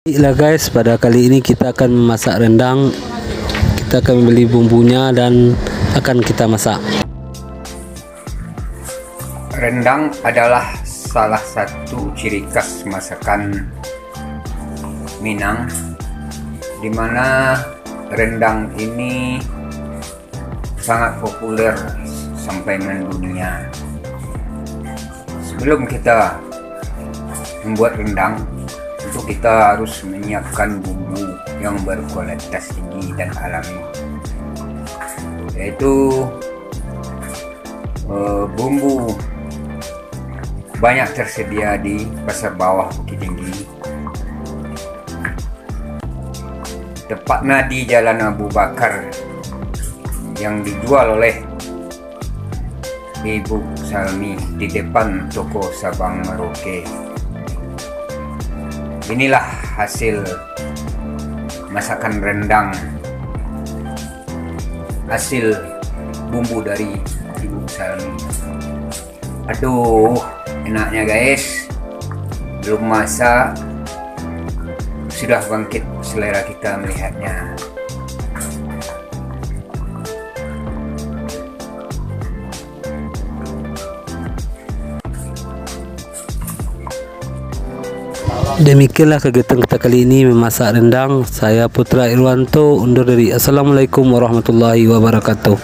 Baiklah guys, pada kali ini kita akan memasak rendang. Kita akan membeli bumbunya dan akan kita masak. Rendang adalah salah satu ciri khas masakan Minang, di mana rendang ini sangat populer sampai mendunia. Sebelum kita membuat rendang, tentu kita harus menyiapkan bumbu yang berkualitas tinggi dan alami, yaitu bumbu banyak tersedia di pasar bawah Bukit Tinggi, tepatnya di Jalan Abu Bakar, yang dijual oleh Ibu Salmi di depan toko Sabang Merauke. Inilah hasil masakan rendang, hasil bumbu dari Ibu Salmi. Aduh, enaknya guys, belum masak sudah bangkit selera kita melihatnya. Demikianlah kegiatan kita kali ini memasak rendang. Saya Putra Irwanto undur diri. Assalamualaikum warahmatullahi wabarakatuh.